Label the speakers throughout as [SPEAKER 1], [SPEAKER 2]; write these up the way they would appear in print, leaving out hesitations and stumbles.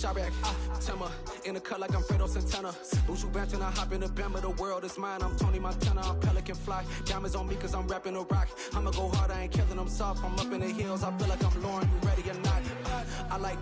[SPEAKER 1] Timber in the cut like I'm Fredo Santana. Ushu Banton, I hop in the Bama, the world is mine. I'm Tony Montana, I'm Pelican Fly. Diamonds on me cause I'm rapping a rock. I'ma go hard, I ain't killing them soft. I'm up in the hills, I feel like I'm Lauren, you ready or not? I like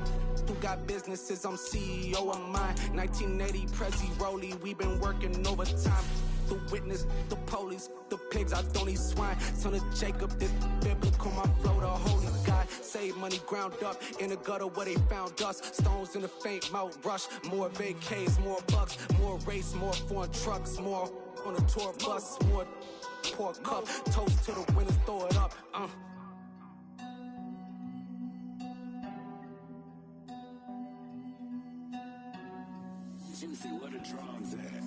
[SPEAKER 1] who got businesses, I'm CEO of mine. 1980 Prezi Rolly, we been working overtime. The witness, the police, the pigs, I don't eat swine. Son of Jacob, this biblical, my flow, the holy God. Save money ground up in the gutter where they found us. Stones in the faint mouth rush. More vacays, more bucks, more race, more foreign trucks, more on a tour bus, more pour cup. Toast to the winners, throw it up.
[SPEAKER 2] Juicy, what a drums at.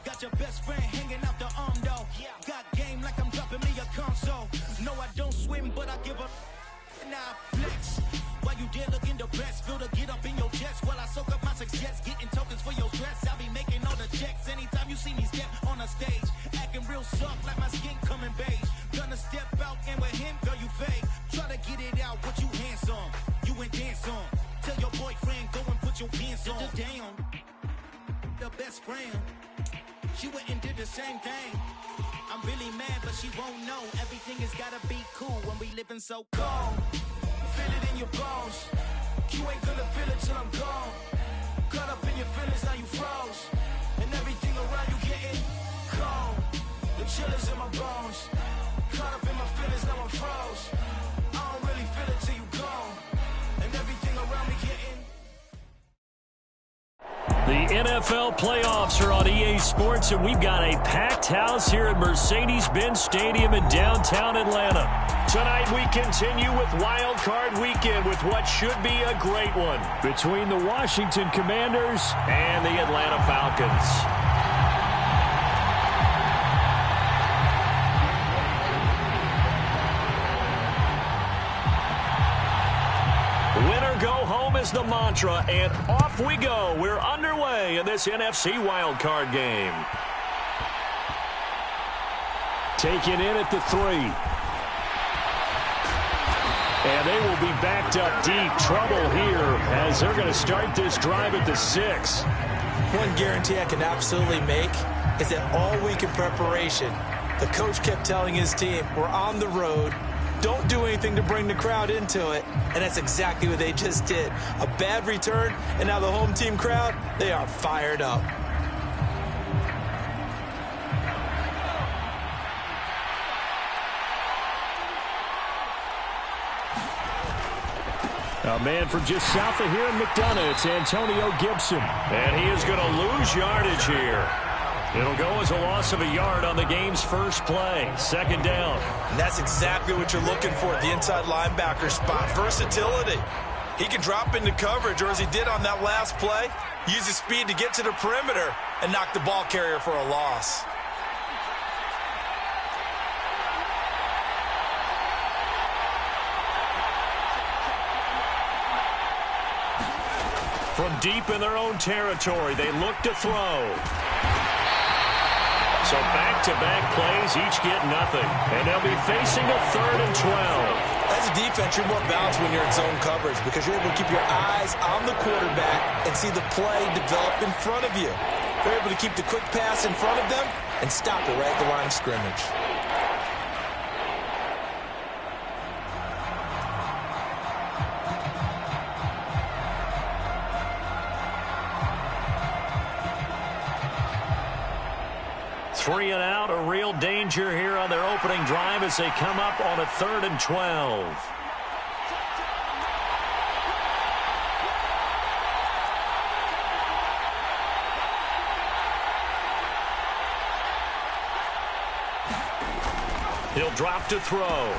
[SPEAKER 3] Got your best friend hanging out the arm though. Got game like I'm dropping me a console. No, I don't swim, but I give up. Now flex. While you there looking the best, feel the get up in your chest. While I soak up my success, getting tokens for your stress. I'll be making all the checks anytime you see me step on a stage. Acting real soft like my skin coming beige. Gonna step out and with him, girl, you fake. Try to get it out, what you handsome. You ain't dance on. Tell your boyfriend, go and put your pants on. Down. The best friend. She went and did the same thing. I'm really mad, but she won't know. Everything has gotta be cool when we living so cold. Feel it in your bones. You ain't gonna feel it till I'm gone. Caught up in your feelings, now you froze. And everything around you getting cold. The chill is in my bones. Caught up in my feelings, now I'm froze. I don't really feel it till you gone. And everything around me getting.
[SPEAKER 4] The NFL playoffs are on EA Sports, and we've got a packed house here at Mercedes-Benz Stadium in downtown Atlanta. Tonight we continue with Wild Card Weekend with what should be a great one between the Washington Commanders and the Atlanta Falcons. Is the mantra, and off we go. We're underway in this NFC wildcard game. Taken in at the 3. And they will be backed up deep. Trouble here as they're going to start this drive at the 6.
[SPEAKER 5] One guarantee I can absolutely make is that all week in preparation, the coach kept telling his team, we're on the road. Don't do anything to bring the crowd into it. And that's exactly what they just did. A bad return, and now the home team crowd, they are fired up.
[SPEAKER 4] A man from just south of here in McDonough, it's Antonio Gibson. And he is going to lose yardage here. It'll go as a loss of a yard on the game's first play. Second down.
[SPEAKER 5] And that's exactly what you're looking for at the inside linebacker spot. Versatility. He can drop into coverage, or as he did on that last play, use his speed to get to the perimeter and knock the ball carrier for a loss.
[SPEAKER 4] From deep in their own territory, they look to throw. So back-to-back plays, each get nothing. And they'll be facing a 3rd and 12.
[SPEAKER 5] As a defense, you're more balanced when you're in zone coverage because you're able to keep your eyes on the quarterback and see the play develop in front of you. You're able to keep the quick pass in front of them and stop it right at the line of scrimmage.
[SPEAKER 4] Three and out, a real danger here on their opening drive as they come up on a 3rd and 12. He'll drop to throw.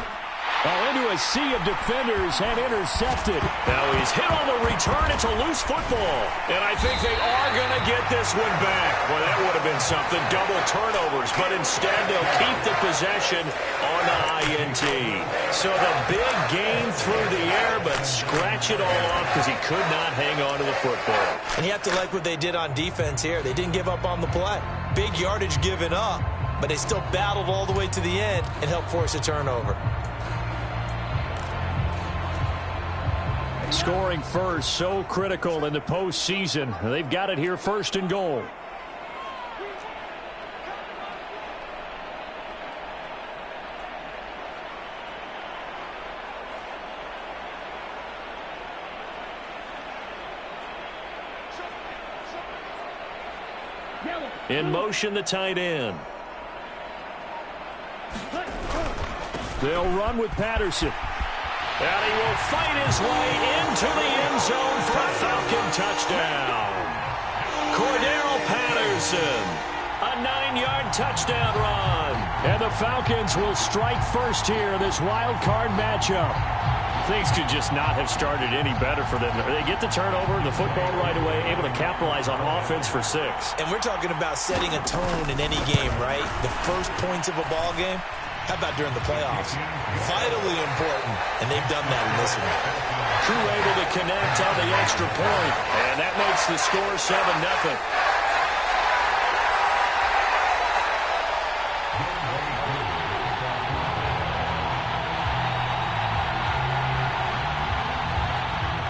[SPEAKER 2] Into a sea of defenders and intercepted.
[SPEAKER 4] Now he's hit on the return. It's a loose football. And I think they are going to get this one back. Well, that would have been something. Double turnovers. But instead, they'll keep the possession on the INT. So the big gain through the air, but scratch it all off because he could not hang on to the football.
[SPEAKER 5] And you have to like what they did on defense here. They didn't give up on the play. Big yardage given up, but they still battled all the way to the end and helped force a turnover.
[SPEAKER 2] Scoring first, so critical in the postseason. They've got it here, 1st and goal.
[SPEAKER 4] In motion, the tight end.
[SPEAKER 2] They'll run with Patterson.
[SPEAKER 4] And he will fight his way into the end zone for a Falcon touchdown. Cordero Patterson, a 9-yard touchdown run.
[SPEAKER 2] And the Falcons will strike first here in this wild card matchup.
[SPEAKER 4] Things could just not have started any better for them. They get the turnover, the football right away, able to capitalize on offense for 6.
[SPEAKER 5] And we're talking about setting a tone in any game, right? The first points of a ball game. How about during the playoffs? Vitally important, and they've done that in this one.
[SPEAKER 4] Crew able to connect on the extra point, and that makes the score 7-0.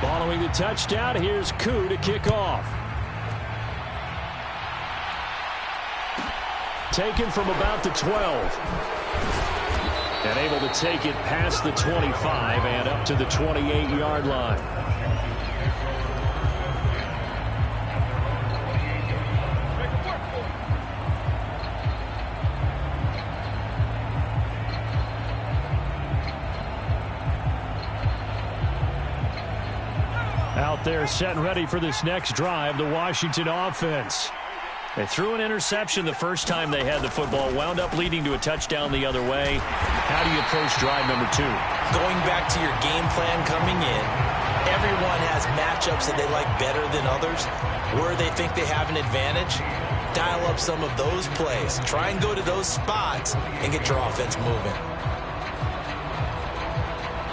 [SPEAKER 2] Following the touchdown, here's Koo to kick off. Taken from about the 12. And able to take it past the 25 and up to the 28-yard line. Out there set and ready for this next drive, the Washington offense.
[SPEAKER 4] They threw an interception the first time they had the football, wound up leading to a touchdown the other way. How do you approach drive number 2?
[SPEAKER 5] Going back to your game plan coming in, everyone has matchups that they like better than others. Where they think they have an advantage, dial up some of those plays. Try and go to those spots and get your offense moving.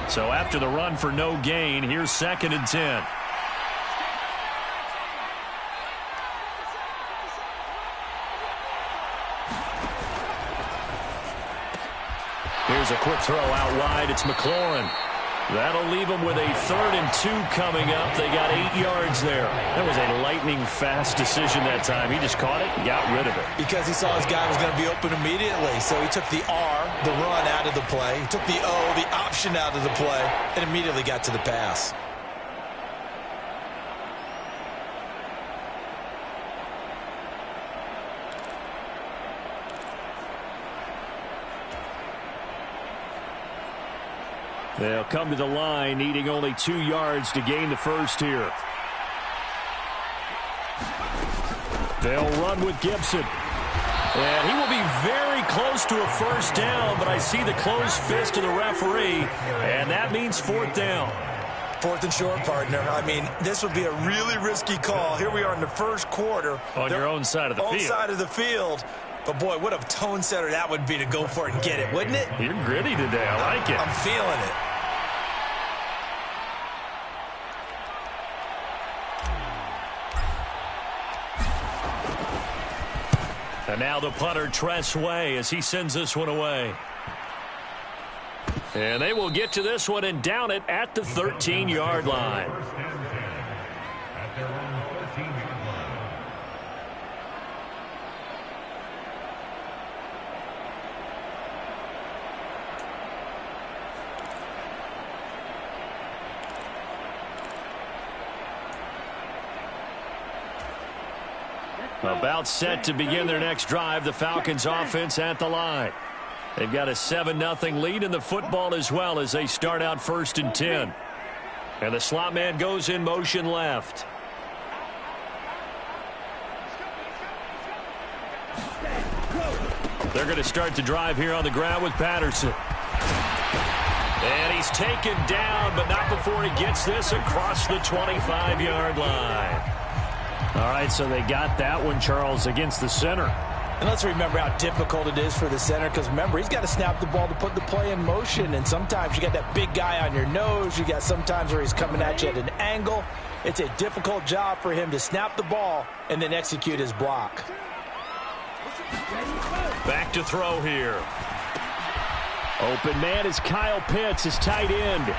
[SPEAKER 4] So after the run for no gain, here's 2nd and 10. Here's a quick throw out wide. It's McLaurin. That'll leave them with a 3rd and 2 coming up. They got 8 yards there. That was a lightning-fast decision that time. He just caught it and got rid of it.
[SPEAKER 5] Because he saw his guy was going to be open immediately. So he took the R, the run, out of the play. He took the O, the option, out of the play, and immediately got to the pass.
[SPEAKER 2] They'll come to the line, needing only 2 yards to gain the first here. They'll run with Gibson. And he will be very close to a first down, but I see the closed fist of the referee, and that means 4th down.
[SPEAKER 5] Fourth and short, partner. I mean, this would be a really risky call. Here we are in the first quarter.
[SPEAKER 4] On your own side of the field.
[SPEAKER 5] Own side of the field. But, boy, what a tone setter that would be to go for it and get it, wouldn't it?
[SPEAKER 4] You're gritty today. I like it.
[SPEAKER 5] I'm feeling it.
[SPEAKER 4] And now the punter, Tress Way, as he sends this one away. And they will get to this one and down it at the 13-yard line. About set to begin their next drive, the Falcons offense at the line. They've got a 7-0 lead in the football as well as they start out 1st and 10. And the slot man goes in motion left. They're going to start the drive here on the ground with Patterson. And he's taken down, but not before he gets this across the 25-yard line. All right, so they got that one, Charles, against the center.
[SPEAKER 5] And let's remember how difficult it is for the center, because remember, he's got to snap the ball to put the play in motion, and sometimes you got that big guy on your nose. You got sometimes where he's coming at you at an angle. It's a difficult job for him to snap the ball and then execute his block.
[SPEAKER 4] Back to throw here. Open man is Kyle Pitts, his tight end.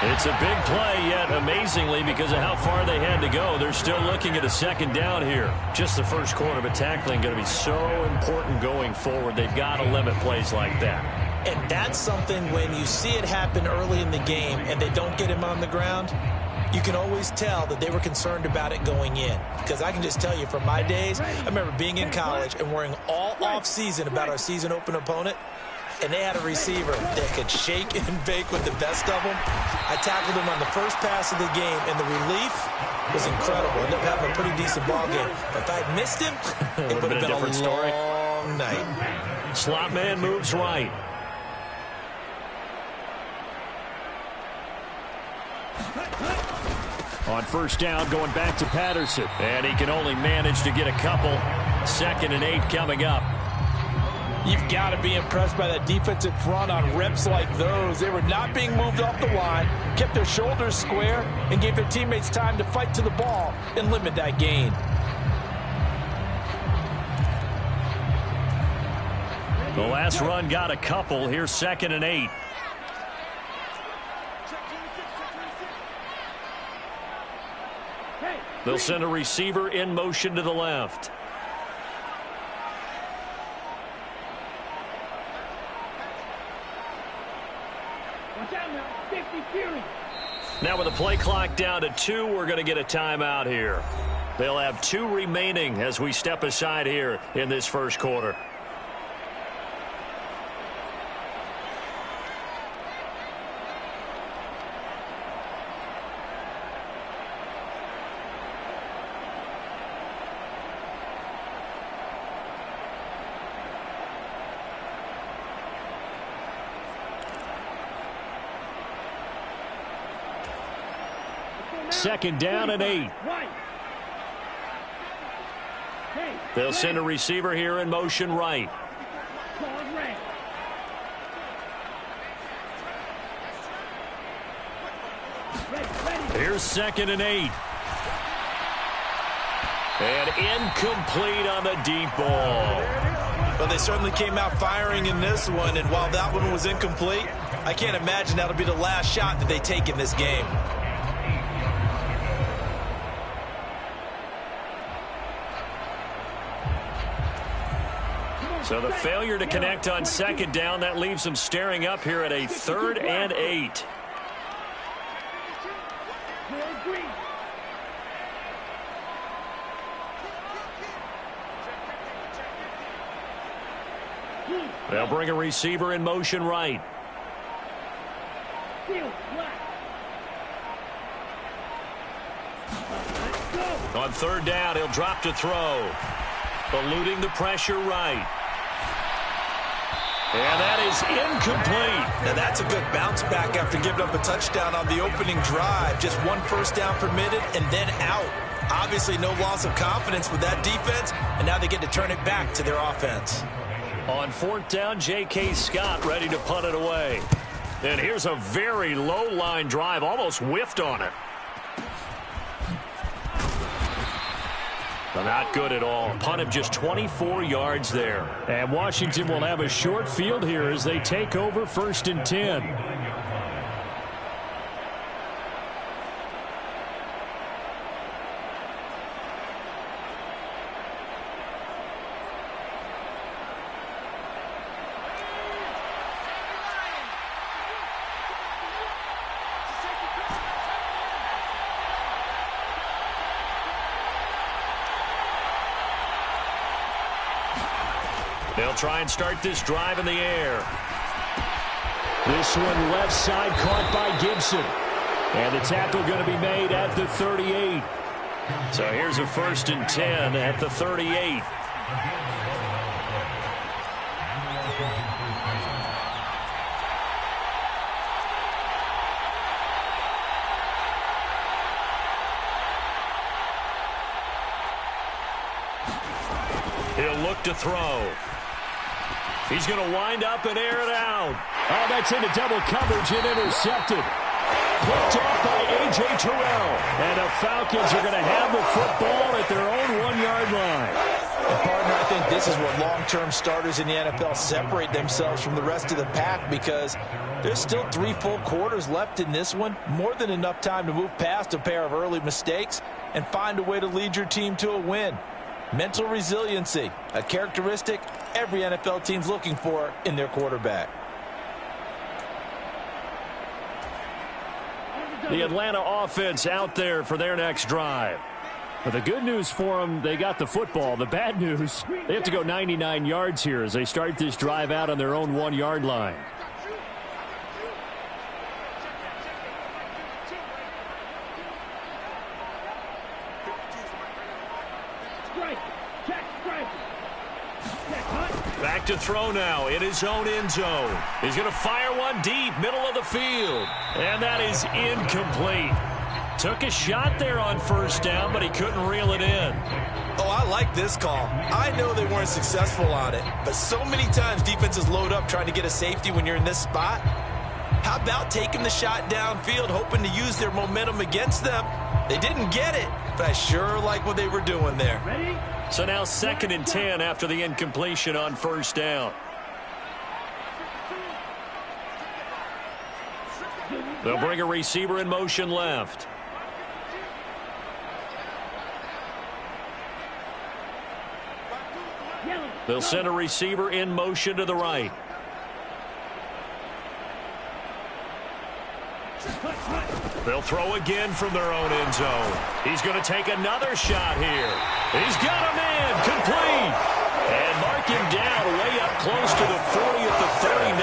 [SPEAKER 4] It's a big play, yet amazingly, because of how far they had to go, they're still looking at a 2nd down here. Just the first quarter, but tackling going to be so important going forward. They've got to limit plays like that.
[SPEAKER 5] And that's something when you see it happen early in the game and they don't get him on the ground, you can always tell that they were concerned about it going in. Because I can just tell you from my days, I remember being in college and worrying all off-season about our season open opponent. And they had a receiver that could shake and bake with the best of them. I tackled him on the first pass of the game, and the relief was incredible. Ended up having a pretty decent ball game. But if I had missed him, it would have been a different story. Long night.
[SPEAKER 4] Slot man moves right. On 1st down, going back to Patterson. And he can only manage to get a couple. 2nd and 8 coming up.
[SPEAKER 5] You've got to be impressed by that defensive front on reps like those. They were not being moved off the line, kept their shoulders square, and gave their teammates time to fight to the ball and limit that gain.
[SPEAKER 4] The last run got a couple. Here's 2nd and 8. They'll send a receiver in motion to the left. Now with the play clock down to 2, we're going to get a timeout here. They'll have 2 remaining as we step aside here in this first quarter. Second down and 8. They'll send a receiver here in motion right. Here's 2nd and 8. And incomplete on the deep ball.
[SPEAKER 5] Well, they certainly came out firing in this one, and while that one was incomplete, I can't imagine that'll be the last shot that they take in this game.
[SPEAKER 4] So the failure to connect on 2nd down, that leaves them staring up here at a 3rd and 8. They'll bring a receiver in motion right. On 3rd down, he'll drop to throw. Eluding the pressure right. And that is incomplete.
[SPEAKER 5] Now that's a good bounce back after giving up a touchdown on the opening drive. Just one first down permitted and then out. Obviously no loss of confidence with that defense, and now they get to turn it back to their offense.
[SPEAKER 4] On fourth down, J.K. Scott ready to punt it away. And here's a very low line drive, almost whiffed on it. But not good at all. Punt of just 24 yards there. And Washington will have a short field here as they take over 1st and 10. They'll try and start this drive in the air. This one left side caught by Gibson. And the tackle going to be made at the 38. So here's a 1st and 10 at the 38. He'll look to throw. He's going to wind up and air it out. Oh, that's into double coverage and intercepted. Picked off by A.J. Terrell. And the Falcons are going to have the football at their own 1-yard line.
[SPEAKER 5] And partner, I think this is what long-term starters in the NFL separate themselves from the rest of the pack, because there's still 3 full quarters left in this one. More than enough time to move past a pair of early mistakes and find a way to lead your team to a win. Mental resiliency, a characteristic every NFL team's looking for in their quarterback.
[SPEAKER 4] The Atlanta offense out there for their next drive. But the good news for them, they got the football. The bad news, they have to go 99 yards here as they start this drive out on their own 1-yard line. Back to throw now in his own end zone. He's going to fire one deep, middle of the field. And that is incomplete. Took a shot there on 1st down, but he couldn't reel it in.
[SPEAKER 5] Oh, I like this call. I know they weren't successful on it, but so many times defenses load up trying to get a safety when you're in this spot. How about taking the shot downfield, hoping to use their momentum against them? They didn't get it, but I sure like what they were doing there.
[SPEAKER 4] Ready? So now 2nd and 10 after the incompletion on 1st down. They'll bring a receiver in motion left. They'll send a receiver in motion to the right. They'll throw again from their own end zone. He's going to take another shot here. He's got a man, complete. And mark him down way up close to the 40 at the 39.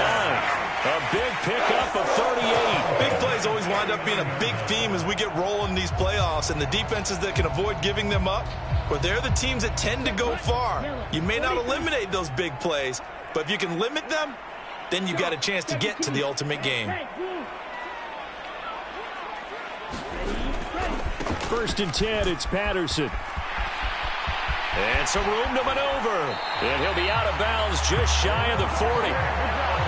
[SPEAKER 4] A big pickup of 38.
[SPEAKER 5] Big plays always wind up being a big theme as we get rolling these playoffs, and the defenses that can avoid giving them up, well, they're the teams that tend to go far. You may not eliminate those big plays, but if you can limit them, then you got a chance to get to the ultimate game.
[SPEAKER 4] 1st and 10, it's Patterson. And some room to maneuver. And he'll be out of bounds just shy of the 40.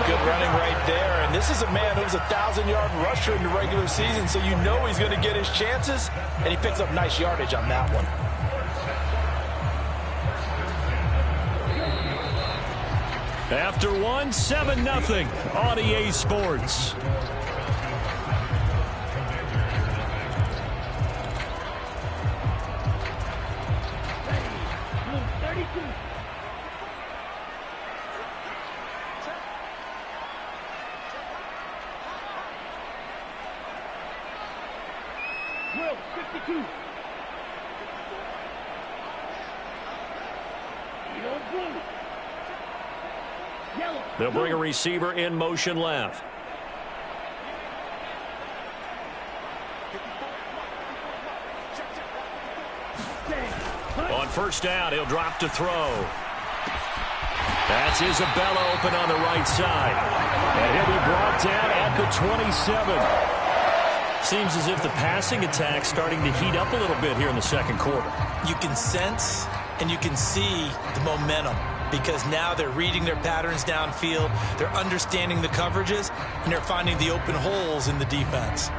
[SPEAKER 5] Good running right there. And this is a man who's a 1,000-yard rusher in the regular season, so you know he's going to get his chances, and he picks up nice yardage on that one.
[SPEAKER 4] After one, 7-0 on EA Sports. They'll bring a receiver in motion left. On 1st down, he'll drop to throw. That's Isabella open on the right side. And he'll be brought down at the 27. Seems as if the passing attack's starting to heat up a little bit here in the second quarter.
[SPEAKER 5] You can sense and you can see the momentum because now they're reading their patterns downfield, they're understanding the coverages, and they're finding the open holes in the defense.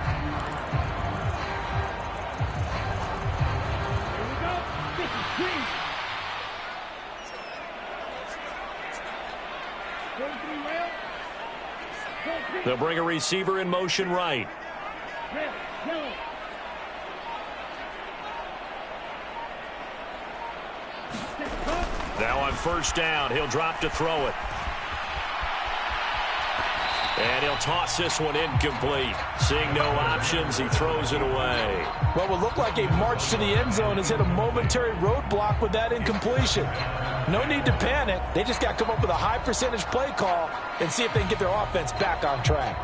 [SPEAKER 4] They'll bring a receiver in motion right. Now on first down, he'll drop to throw it. And he'll toss this one incomplete. Seeing no options, he throws it away.
[SPEAKER 5] What will look like a march to the end zone has hit a momentary roadblock with that incompletion. No need to panic. They just got to come up with a high percentage play call and see if they can get their offense back on track.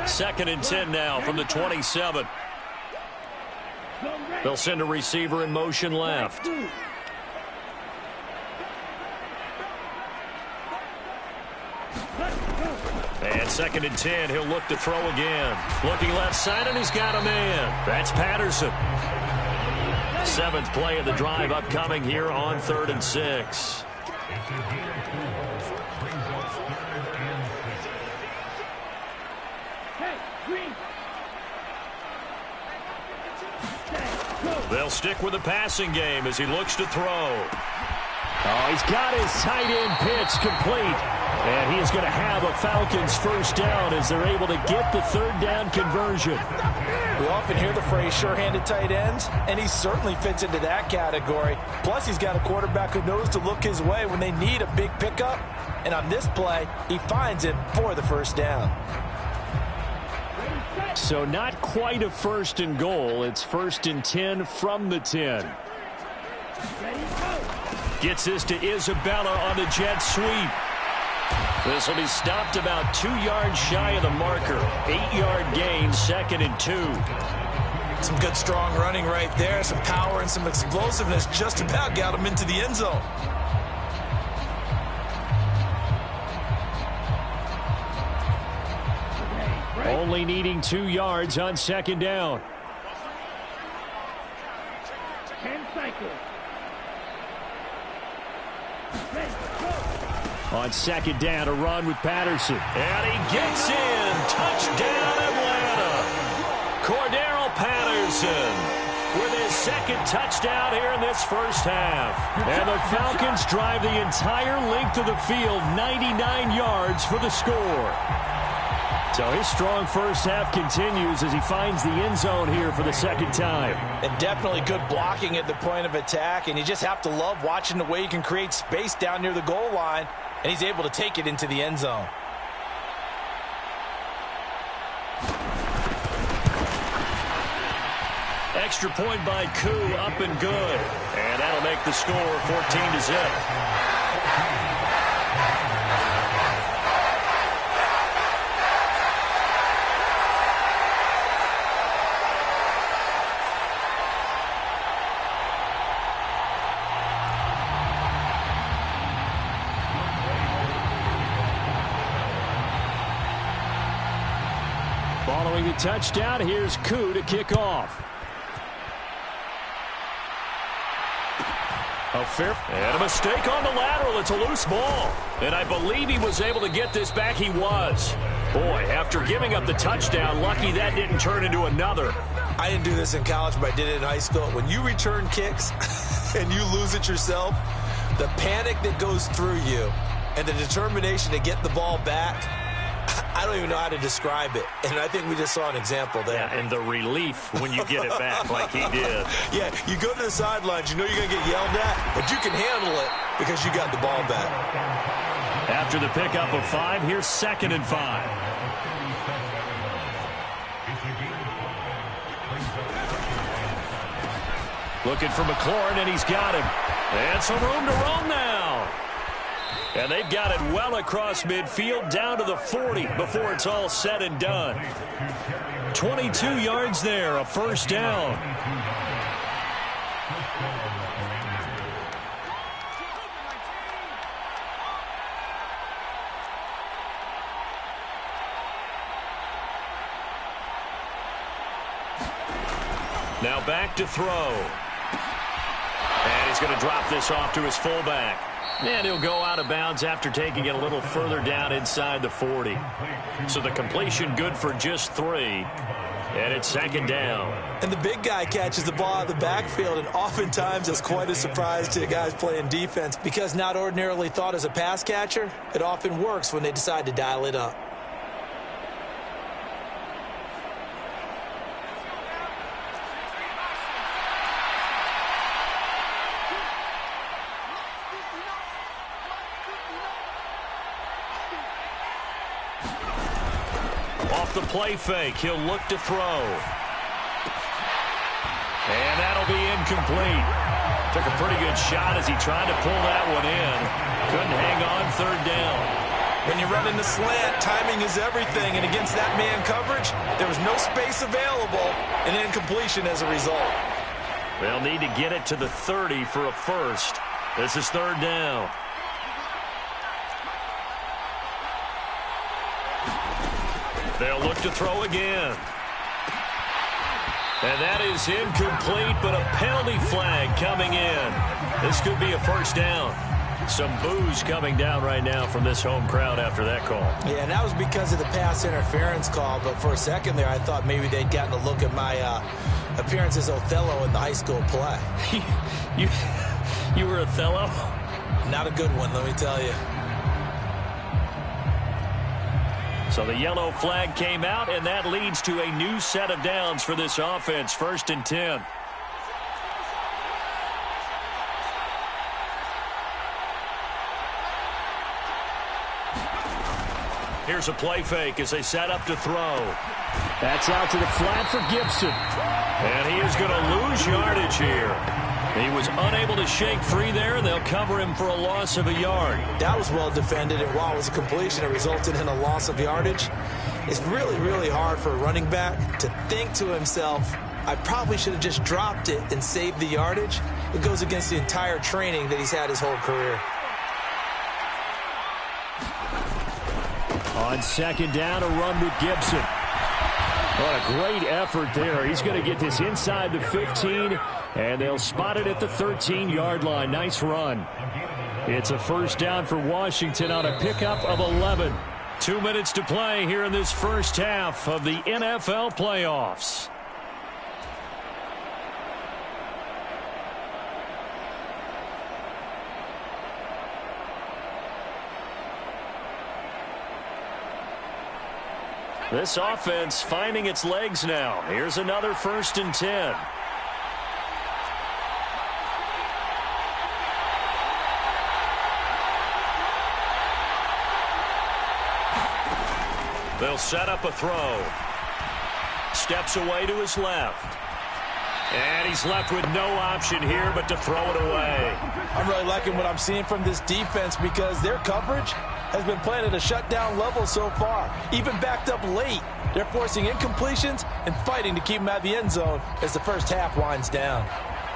[SPEAKER 4] Second and 10 now from the 27. They'll send a receiver in motion left. And second and 10, he'll look to throw again. Looking left side, and he's got a man. That's Patterson. Seventh play of the drive upcoming here on 3rd and 6. They'll stick with the passing game as he looks to throw. Oh, he's got his tight end pitch complete. And he is going to have a Falcons first down as they're able to get the third down conversion.
[SPEAKER 5] We often hear the phrase sure-handed tight ends, and he certainly fits into that category. Plus, he's got a quarterback who knows to look his way when they need a big pickup. And on this play, he finds it for the first down.
[SPEAKER 4] So not quite a first and goal. It's 1st and 10 from the 10. Gets this to Isabella on the jet sweep. This will be stopped about 2 yards shy of the marker. 8-yard gain, 2nd and 2.
[SPEAKER 5] Some good strong running right there. Some power and some explosiveness just about got him into the end zone.
[SPEAKER 4] Only needing 2 yards on second down.
[SPEAKER 6] 10 cycles.
[SPEAKER 4] On second down, a run with Patterson. And he gets in. Touchdown, Atlanta. Cordero Patterson with his second touchdown here in this first half. And the Falcons drive the entire length of the field, 99 yards for the score. So his strong first half continues as he finds the end zone here for the second time.
[SPEAKER 5] And definitely good blocking at the point of attack. And you just have to love watching the way he can create space down near the goal line. And he's able to take it into the end zone.
[SPEAKER 4] Extra point by Koo, up and good. And that'll make the score 14-0. Following the touchdown, here's Koo to kick off. And a mistake on the lateral. It's a loose ball. And I believe he was able to get this back. He was. Boy, after giving up the touchdown, lucky that didn't turn into another.
[SPEAKER 5] I didn't do this in college, but I did it in high school. When you return kicks and you lose it yourself, the panic that goes through you and the determination to get the ball back, I don't even know how to describe it. And I think we just saw an example there.
[SPEAKER 4] Yeah, and the relief when you get it back like he did.
[SPEAKER 5] Yeah, you go to the sidelines, you know you're going to get yelled at, but you can handle it because you got the ball back.
[SPEAKER 4] After the pickup of 5, here's 2nd and 5. Looking for McLaurin, and he's got him. And some room to roam now. And they've got it well across midfield down to the 40 before it's all said and done. 22 yards there, a first down. Now back to throw. And he's going to drop this off to his fullback. And he'll go out of bounds after taking it a little further down inside the 40. So the completion good for just 3. And it's second down.
[SPEAKER 5] And the big guy catches the ball out of the backfield, and oftentimes it's quite a surprise to the guys playing defense because not ordinarily thought as a pass catcher, it often works when they decide to dial it up.
[SPEAKER 4] The play fake. He'll look to throw. And that'll be incomplete. Took a pretty good shot as he tried to pull that one in. Couldn't hang on third down.
[SPEAKER 5] When you run in the slant, timing is everything. And against that man coverage, there was no space available. And incompletion as a result.
[SPEAKER 4] They'll need to get it to the 30 for a first. This is third down. They'll look to throw again. And that is incomplete, but a penalty flag coming in. This could be a first down. Some boos coming down right now from this home crowd after that call.
[SPEAKER 5] Yeah, and that was because of the pass interference call. But for a second there, I thought maybe they'd gotten a look at my appearance as Othello in the high school play.
[SPEAKER 4] You were Othello?
[SPEAKER 5] Not a good one, let me tell you.
[SPEAKER 4] So the yellow flag came out, and that leads to a new set of downs for this offense. 1st and 10. Here's a play fake as they set up to throw.
[SPEAKER 2] That's out to the flat for Gibson.
[SPEAKER 4] And he is going to lose yardage here. He was unable to shake free there, and they'll cover him for a loss of a yard.
[SPEAKER 5] That was well defended, and while it was a completion, it resulted in a loss of yardage. It's really, really hard for a running back to think to himself, I probably should have just dropped it and saved the yardage. It goes against the entire training that he's had his whole career.
[SPEAKER 2] On second down, a run with Gibson. What a great effort there. He's going to get this inside the 15, and they'll spot it at the 13-yard line. Nice run. It's a first down for Washington on a pickup of 11.
[SPEAKER 4] 2 minutes to play here in this first half of the NFL playoffs. This offense finding its legs now. Here's another 1st and 10. They'll set up a throw. Steps away to his left. And he's left with no option here but to throw it away.
[SPEAKER 5] I'm really liking what I'm seeing from this defense because their coverage has been playing at a shutdown level so far. Even backed up late, they're forcing incompletions and fighting to keep them out of the end zone as the first half winds down.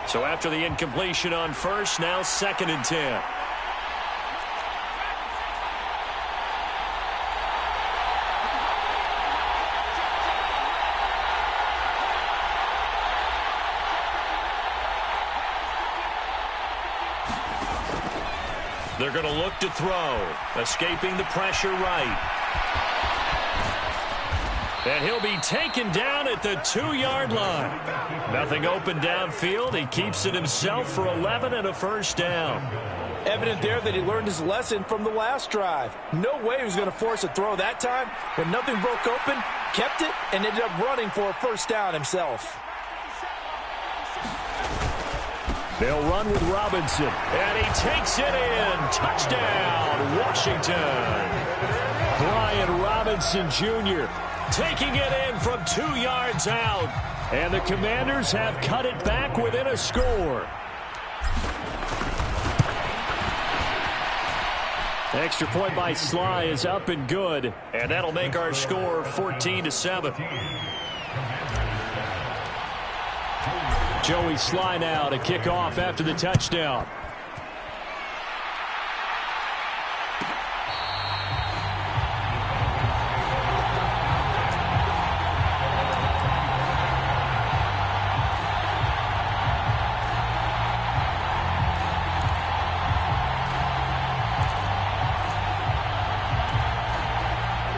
[SPEAKER 4] So after the incompletion on first, now 2nd and 10. They're going to look to throw, escaping the pressure right. And he'll be taken down at the 2-yard line. Nothing open downfield. He keeps it himself for 11 and a first down.
[SPEAKER 5] Evident there that he learned his lesson from the last drive. No way he was going to force a throw that time, but nothing broke open, kept it, and ended up running for a first down himself.
[SPEAKER 2] They'll run with Robinson.
[SPEAKER 4] And he takes it in. Touchdown, Washington.
[SPEAKER 2] Brian Robinson Jr.
[SPEAKER 4] taking it in from 2 yards out.
[SPEAKER 2] And the Commanders have cut it back within a score.
[SPEAKER 4] Extra point by Sly is up and good, and that'll make our score 14-7. Joey Sly now to kick off after the touchdown.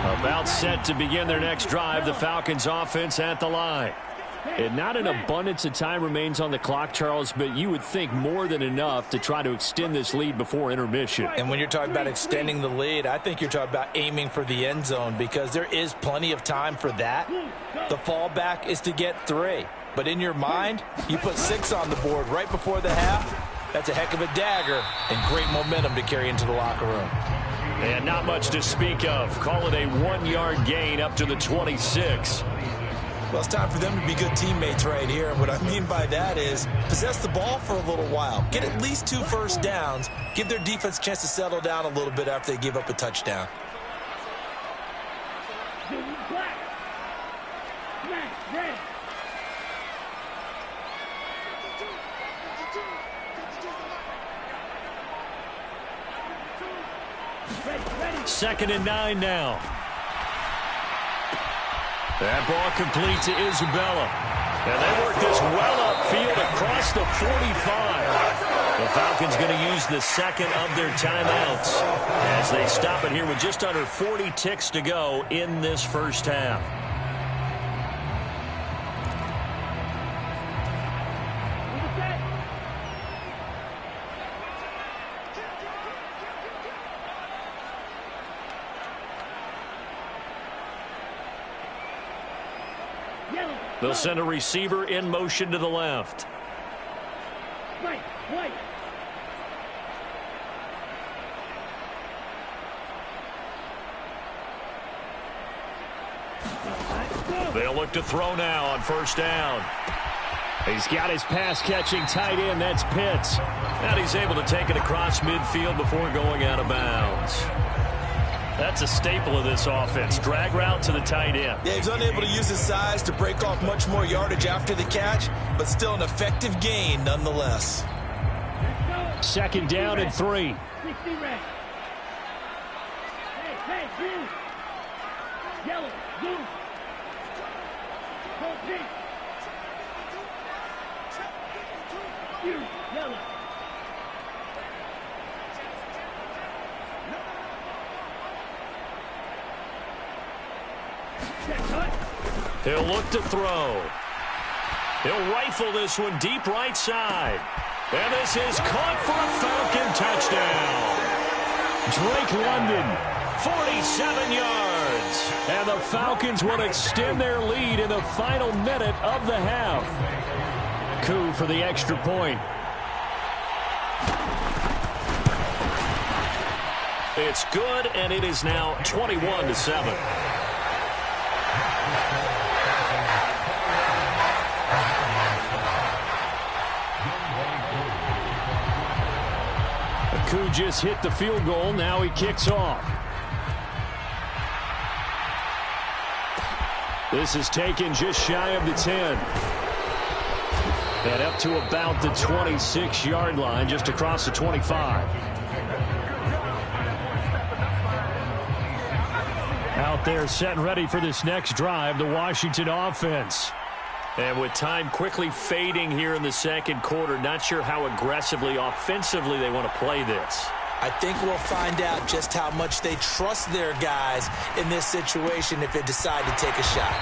[SPEAKER 4] About set to begin their next drive, the Falcons offense at the line. And not an abundance of time remains on the clock, Charles, but you would think more than enough to try to extend this lead before intermission.
[SPEAKER 5] And when you're talking about extending the lead, I think you're talking about aiming for the end zone because there is plenty of time for that. The fallback is to get 3. But in your mind, you put 6 on the board right before the half. That's a heck of a dagger and great momentum to carry into the locker room.
[SPEAKER 4] And not much to speak of. Call it a 1-yard gain up to the 26.
[SPEAKER 5] Well, it's time for them to be good teammates right here. And what I mean by that is possess the ball for a little while. Get at least 2 first downs. Give their defense a chance to settle down a little bit after they give up a touchdown.
[SPEAKER 4] Second and 9 now. That ball complete to Isabella. And they work this well upfield across the 45. The Falcons going to use the second of their timeouts as they stop it here with just under 40 ticks to go in this first half. They'll send a receiver in motion to the left.
[SPEAKER 6] White.
[SPEAKER 4] They'll look to throw now on first down. He's got his pass-catching tight end. That's Pitts. And he's able to take it across midfield before going out of bounds. That's a staple of this offense. Drag route to the tight end.
[SPEAKER 5] Yeah, he's unable to use his size to break off much more yardage after the catch, but still an effective gain nonetheless.
[SPEAKER 4] Second down and 3.
[SPEAKER 6] Hey, blue. Yellow, blue. Go pink. You, yellow.
[SPEAKER 4] He'll look to throw. He'll rifle this one deep right side. And this is caught for a Falcon touchdown. Drake London, 47 yards. And the Falcons will extend their lead in the final minute of the half. Coup for the extra point. It's good, and it is now 21-7. Coup just hit the field goal. Now he kicks off. This is taken just shy of the 10. And up to about the 26-yard line, just across the 25. Out there set and ready for this next drive, the Washington offense. And with time quickly fading here in the second quarter, not sure how aggressively, offensively they want to play this.
[SPEAKER 5] I think we'll find out just how much they trust their guys in this situation if they decide to take a shot.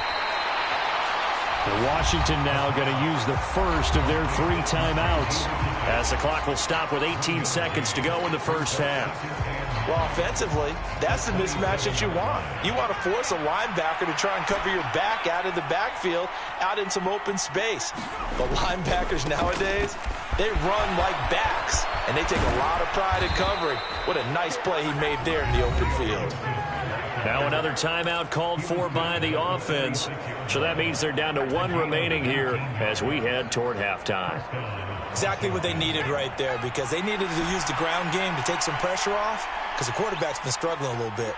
[SPEAKER 4] Washington now going to use the first of their 3 timeouts as the clock will stop with 18 seconds to go in the first half.
[SPEAKER 5] Well, offensively, that's the mismatch that you want. You want to force a linebacker to try and cover your back out of the backfield, out in some open space. The linebackers nowadays, they run like backs, and they take a lot of pride in covering. What a nice play he made there in the open field.
[SPEAKER 4] Now another timeout called for by the offense. So that means they're down to 1 remaining here as we head toward halftime.
[SPEAKER 5] Exactly what they needed right there, because they needed to use the ground game to take some pressure off, because the quarterback's been struggling a little bit.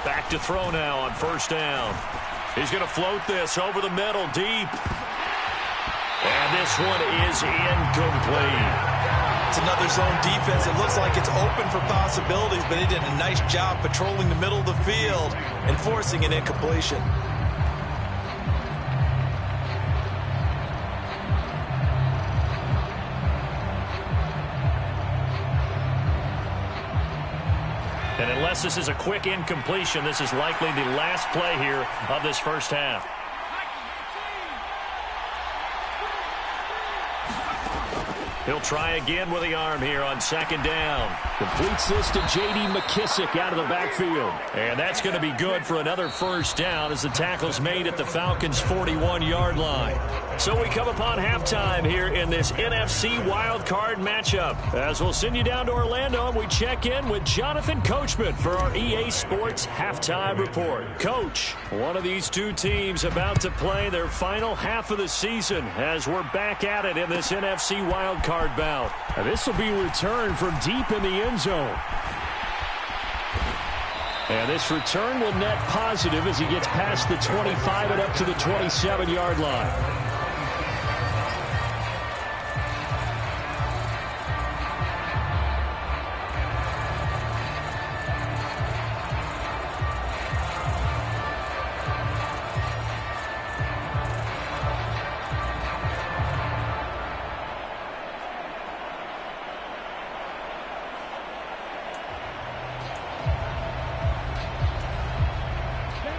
[SPEAKER 4] Back to throw now on first down. He's going to float this over the middle, deep. And this one is incomplete.
[SPEAKER 5] It's another zone defense. It looks like it's open for possibilities, but they did a nice job patrolling the middle of the field and forcing an incompletion.
[SPEAKER 4] And unless this is a quick incompletion, this is likely the last play here of this first half. He'll try again with the arm here on second down.
[SPEAKER 2] Completes this to J.D. McKissick out of the backfield.
[SPEAKER 4] And that's going to be good for another first down as the tackle's made at the Falcons' 41-yard line. So we come upon halftime here in this NFC wildcard matchup. As we'll send you down to Orlando, and we check in with Jonathan Coachman for our EA Sports Halftime Report. Coach, one of these two teams about to play their final half of the season as we're back at it in this NFC wildcard bout.
[SPEAKER 2] And this will be returned from deep in the end zone. And this return will net positive as he gets past the 25 and up to the 27-yard line.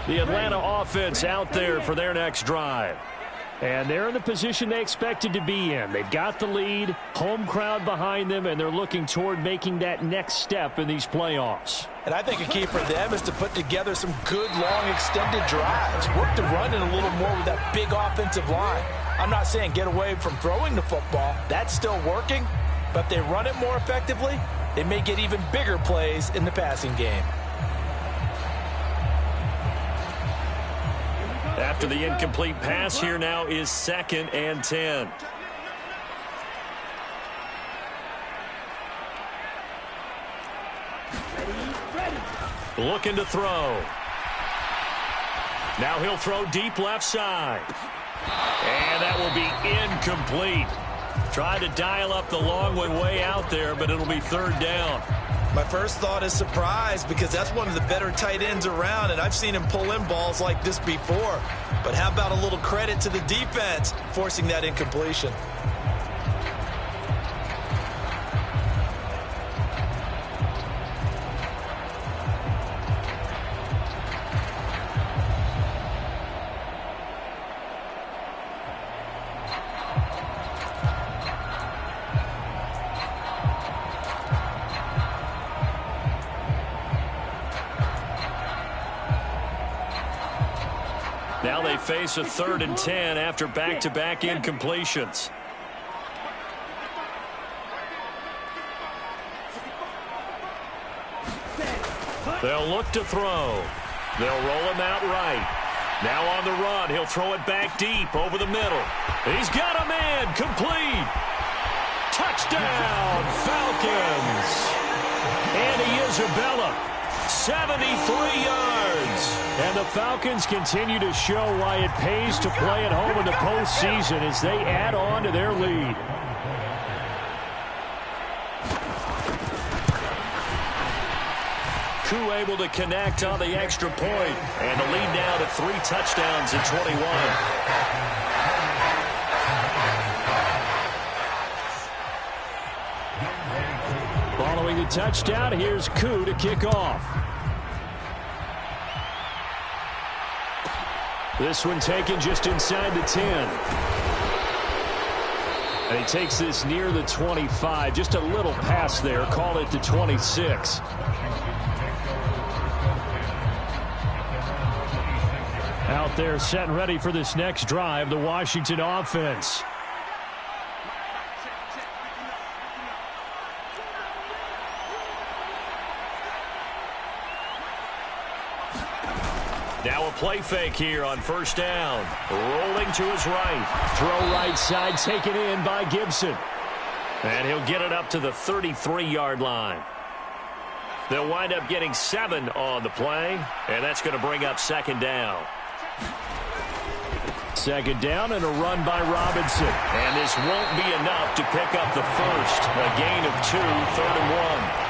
[SPEAKER 4] The Atlanta offense out there for their next drive.
[SPEAKER 2] And they're in the position they expected to be in. They've got the lead, home crowd behind them, and they're looking toward making that next step in these playoffs.
[SPEAKER 5] And I think a key for them is to put together some good, long, extended drives. Work the run in a little more with that big offensive line. I'm not saying get away from throwing the football. That's still working. But if they run it more effectively, they may get even bigger plays in the passing game.
[SPEAKER 4] After the incomplete pass, here now is 2nd and 10. Looking to throw. Now he'll throw deep left side. And that will be incomplete. Tried to dial up the long way out there, but it'll be 3rd down.
[SPEAKER 5] My first thought is surprise, because that's one of the better tight ends around, and I've seen him pull in balls like this before. But how about a little credit to the defense forcing that incompletion?
[SPEAKER 4] Now they face a 3rd and 10 after back-to-back incompletions. They'll look to throw. They'll roll him out right. Now on the run, he'll throw it back deep over the middle. He's got a man, complete. Touchdown, Falcons. Andy Isabella, 73 yards.
[SPEAKER 2] And the Falcons continue to show why it pays to play at home in the postseason as they add on to their lead.
[SPEAKER 4] Koo able to connect on the extra point. And the lead now to 3 touchdowns at 21.
[SPEAKER 2] Following the touchdown, here's Koo to kick off. This one taken just inside the 10. And he takes this near the 25. Just a little pass there. Call it the 26. Out there set and ready for this next drive, the Washington offense.
[SPEAKER 4] Now a play fake here on first down. Rolling to his right.
[SPEAKER 2] Throw right side taken in by Gibson.
[SPEAKER 4] And he'll get it up to the 33-yard line. They'll wind up getting 7 on the play, and that's going to bring up second down.
[SPEAKER 2] Second down and a run by Robinson.
[SPEAKER 4] And this won't be enough to pick up the first. A gain of 2, 3rd and 1.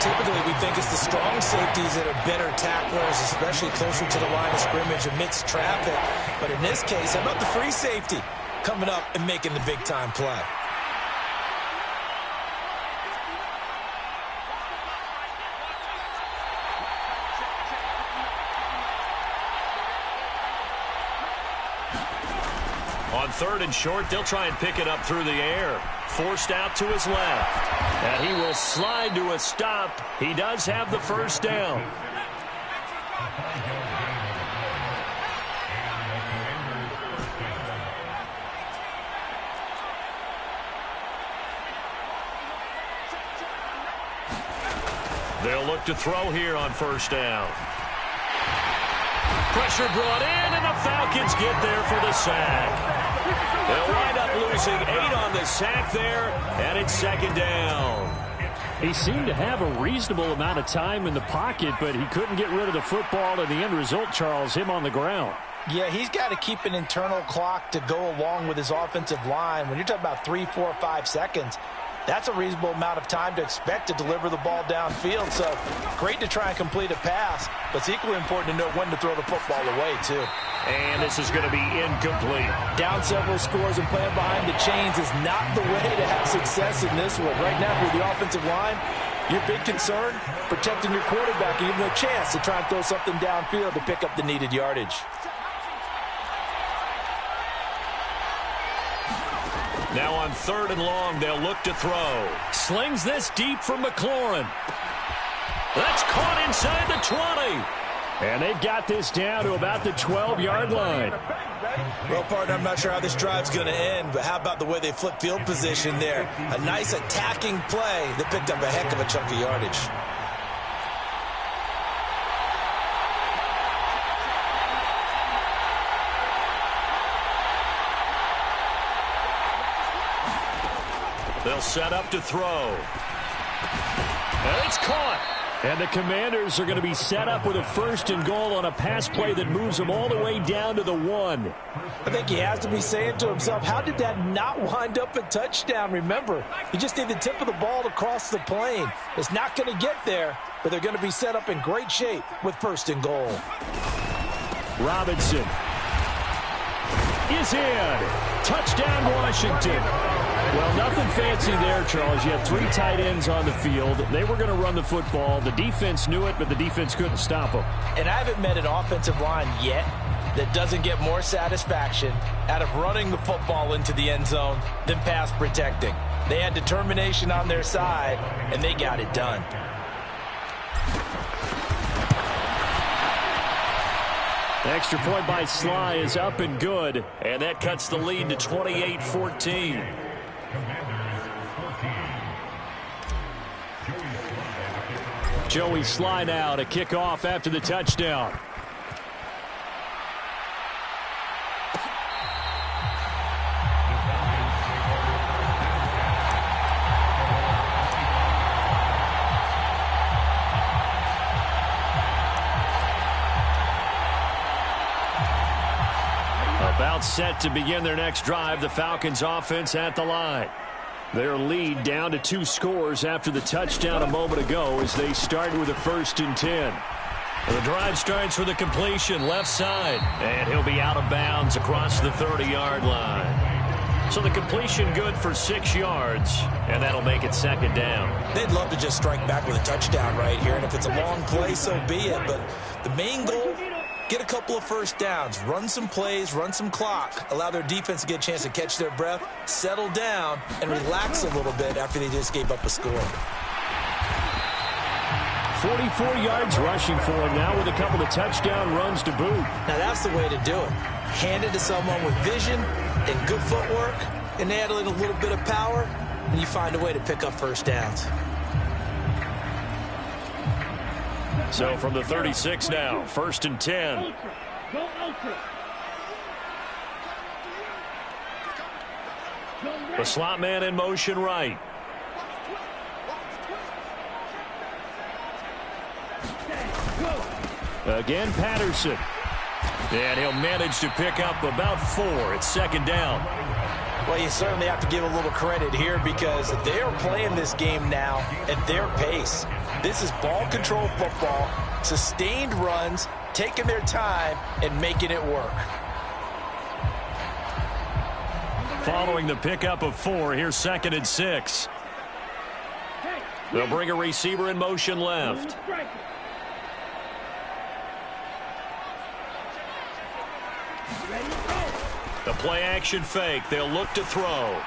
[SPEAKER 5] Typically, we think it's the strong safeties that are better tacklers, especially closer to the line of scrimmage amidst traffic. But in this case, how about the free safety coming up and making the big-time play?
[SPEAKER 4] On 3rd and short, they'll try and pick it up through the air. Forced out to his left. And he will slide to a stop. He does have the first down. They'll look to throw here on first down. Pressure brought in, and the Falcons get there for the sack. They'll wind up losing 8 on the sack there, and it's second down.
[SPEAKER 2] He seemed to have a reasonable amount of time in the pocket, but he couldn't get rid of the football, and the end result, Charles, him on the ground.
[SPEAKER 5] Yeah, he's got to keep an internal clock to go along with his offensive line. When you're talking about 3, 4, 5 seconds, that's a reasonable amount of time to expect to deliver the ball downfield. So great to try and complete a pass, but it's equally important to know when to throw the football away, too.
[SPEAKER 4] And this is going to be incomplete.
[SPEAKER 5] Down several scores and playing behind the chains is not the way to have success in this one. Right now, with the offensive line, your big concern, protecting your quarterback and giving him a chance to try and throw something downfield to pick up the needed yardage.
[SPEAKER 4] Now on 3rd and long, they'll look to throw. Slings this deep for McLaurin. That's caught inside the 20.
[SPEAKER 2] And they've got this down to about the 12-yard line.
[SPEAKER 5] Well, partner, I'm not sure how this drive's going to end, but how about the way they flip field position there? A nice attacking play that picked up a heck of a chunk of yardage.
[SPEAKER 4] They'll set up to throw. And it's caught.
[SPEAKER 2] And the Commanders are going to be set up with a 1st and goal on a pass play that moves them all the way down to the 1.
[SPEAKER 5] I think he has to be saying to himself, how did that not wind up a touchdown? Remember, he just need the tip of the ball to cross the plane. It's not going to get there, but they're going to be set up in great shape with 1st and goal.
[SPEAKER 2] Robinson is in. Touchdown, Washington. Well, nothing fancy there, Charles. You had 3 tight ends on the field. They were going to run the football. The defense knew it, but the defense couldn't stop them.
[SPEAKER 5] And I haven't met an offensive line yet that doesn't get more satisfaction out of running the football into the end zone than pass protecting. They had determination on their side, and they got it done.
[SPEAKER 2] Extra point by Sly is up and good.
[SPEAKER 4] And that cuts the lead to 28-14.
[SPEAKER 2] Joey Sly now to kick off after the touchdown.
[SPEAKER 4] About set to begin their next drive, the Falcons offense at the line.
[SPEAKER 2] Their lead down to 2 scores after the touchdown a moment ago as they start with a 1st and 10.
[SPEAKER 4] The drive starts with a completion left side, and he'll be out of bounds across the 30-yard line. So the completion good for 6 yards, and that'll make it second down.
[SPEAKER 5] They'd love to just strike back with a touchdown right here, and if it's a long play, so be it. But the main goal, get a couple of first downs, run some plays, run some clock, allow their defense to get a chance to catch their breath, settle down, and relax a little bit after they just gave up a score.
[SPEAKER 2] 44 yards rushing for him now with a couple of touchdown runs to boot.
[SPEAKER 5] Now that's the way to do it. Hand it to someone with vision and good footwork, and add in a little bit of power, and you find a way to pick up first downs.
[SPEAKER 4] So from the 36 now, 1st and 10.
[SPEAKER 6] Ultra. Go ultra. Go right.
[SPEAKER 4] The slot man in motion right.
[SPEAKER 6] Go.
[SPEAKER 4] Again, Patterson. And he'll manage to pick up about 4. It's 2nd down.
[SPEAKER 5] Well, you certainly have to give a little credit here because they are playing this game now at their pace. This is ball control football, sustained runs, taking their time, and making it work.
[SPEAKER 4] Following the pickup of 4, here's 2nd and 6. They'll bring a receiver in motion left. The play-action fake. They'll look to throw.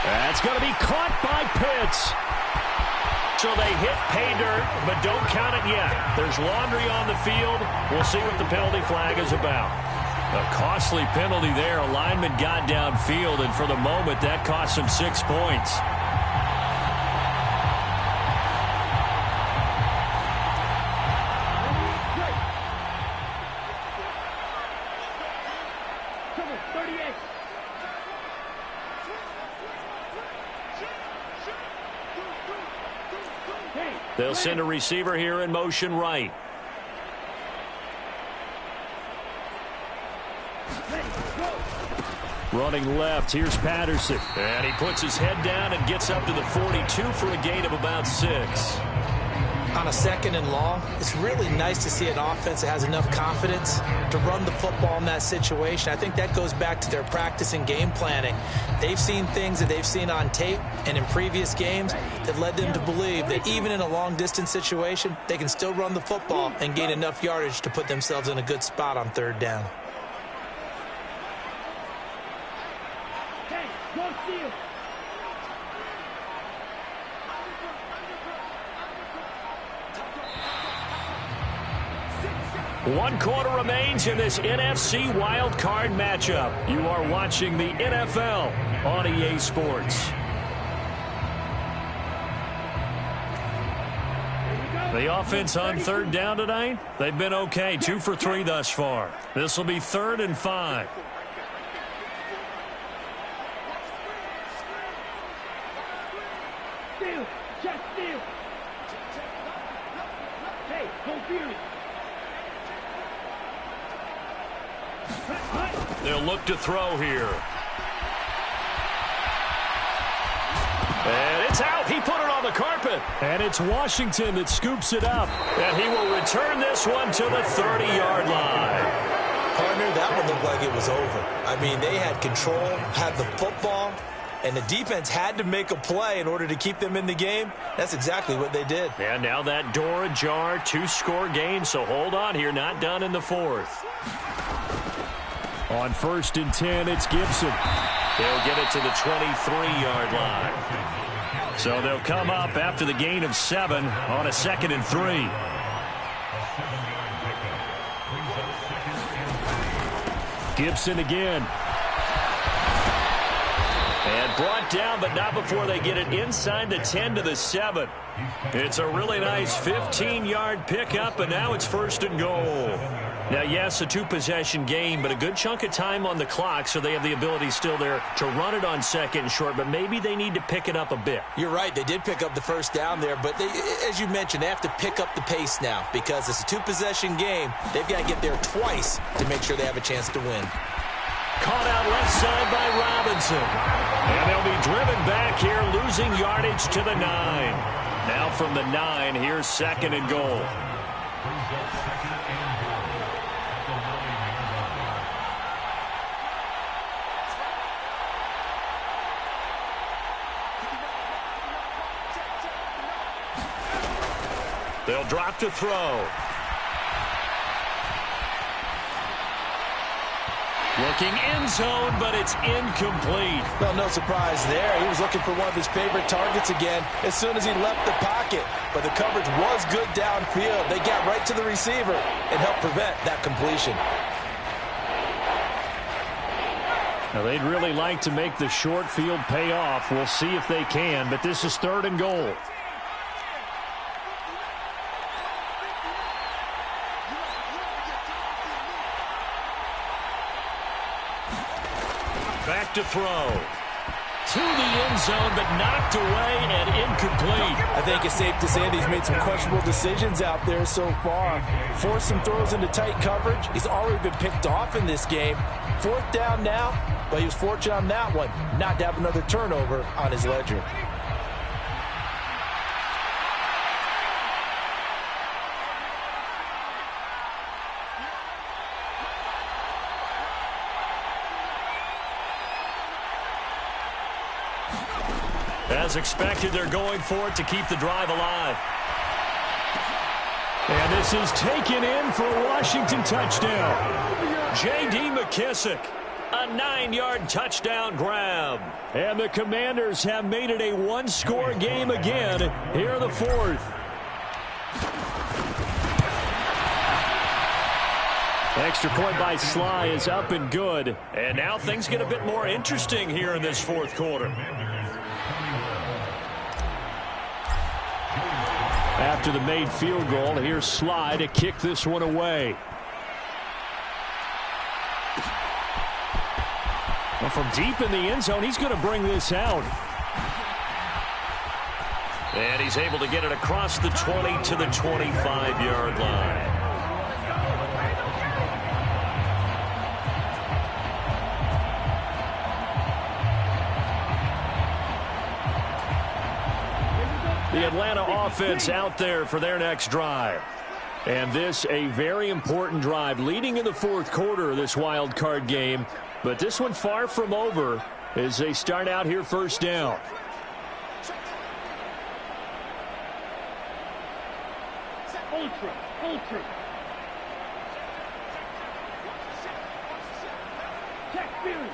[SPEAKER 4] That's going to be caught by Pitts. So they hit pay dirt, but don't count it yet. There's laundry on the field. We'll see what the penalty flag is about. A costly penalty there. A lineman got downfield, and for the moment, that cost him 6 points. They'll send a receiver here in motion right. Running left, here's Patterson. And he puts his head down and gets up to the 42 for a gain of about 6.
[SPEAKER 5] On a 2nd and long, it's really nice to see an offense that has enough confidence to run the football in that situation. I think that goes back to their practice and game planning. They've seen things that they've seen on tape and in previous games that led them to believe that even in a long-distance situation, they can still run the football and gain enough yardage to put themselves in a good spot on 3rd down.
[SPEAKER 6] Hey, go steal.
[SPEAKER 4] 1 quarter remains in this NFC wildcard matchup. You are watching the NFL on EA Sports. The offense on 3rd down tonight, they've been okay. 2 for 3 thus far. This will be 3rd and 5.
[SPEAKER 6] Steal. Just steal. Hey, go Fury.
[SPEAKER 4] They'll look to throw here. And it's out. He put it on the carpet. And it's Washington that scoops it up. And he will return this one to the 30-yard line.
[SPEAKER 5] Partner, that one looked like it was over. I mean, they had control, had the football, and the defense had to make a play in order to keep them in the game. That's exactly what they did.
[SPEAKER 4] And now that door ajar, 2-score game, so hold on here, not done in the 4th. On 1st and 10, it's Gibson. They'll get it to the 23-yard line. So they'll come up after the gain of 7 on a 2nd and 3. Gibson again. And brought down, but not before they get it inside the 10 to the 7. It's a really nice 15-yard pickup, and now it's 1st and goal. Now, yes, a 2-possession game, but a good chunk of time on the clock, so they have the ability still there to run it on 2nd and short, but maybe they need to pick it up a bit.
[SPEAKER 5] You're right. They did pick up the 1st down there, but they, as you mentioned, they have to pick up the pace now because it's a 2-possession game. They've got to get there twice to make sure they have a chance to win.
[SPEAKER 4] Caught out left side by Robinson. And they'll be driven back here, losing yardage to the 9. Now from the 9, here's 2nd and goal. They'll drop to throw. Looking end zone, but it's incomplete.
[SPEAKER 5] Well, no surprise there. He was looking for one of his favorite targets again as soon as he left the pocket. But the coverage was good downfield. They got right to the receiver and helped prevent that completion.
[SPEAKER 4] Now, they'd really like to make the short field pay off. We'll see if they can, but this is 3rd and goal. to throw. To the end zone, but knocked away and incomplete.
[SPEAKER 5] I think it's safe to say that he's made some questionable decisions out there so far. Forced some throws into tight coverage. He's already been picked off in this game. 4th down now, but he was fortunate on that one not to have another turnover on his ledger.
[SPEAKER 4] As expected, they're going for it to keep the drive alive. And this is taken in for a Washington touchdown. J.D. McKissick, a 9-yard touchdown grab. And the Commanders have made it a one-score game again here in the 4th. Extra point by Sly is up and good. And now things get a bit more interesting here in this 4th quarter. After the made field goal, here's Sly to kick this one away. Well, from deep in the end zone, he's going to bring this out. And he's able to get it across the 20 to the 25-yard line. The Atlanta offense out there for their next drive. And this a very important drive leading in the 4th quarter of this wild card game. But this one far from over as they start out here 1st down.
[SPEAKER 6] Ultra. Check spirit.